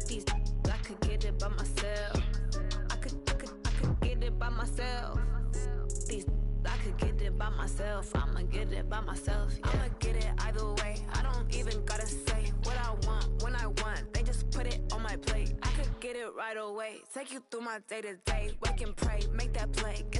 S8: These I could get it by myself. I could get it by myself. These I could get it by myself. I'ma get it by myself. Yeah. I'ma get it either way. I don't even gotta say what I want when I want. They just put it on my plate. I could get it right away. Take you through my day to day. Wake and pray, make that play. Get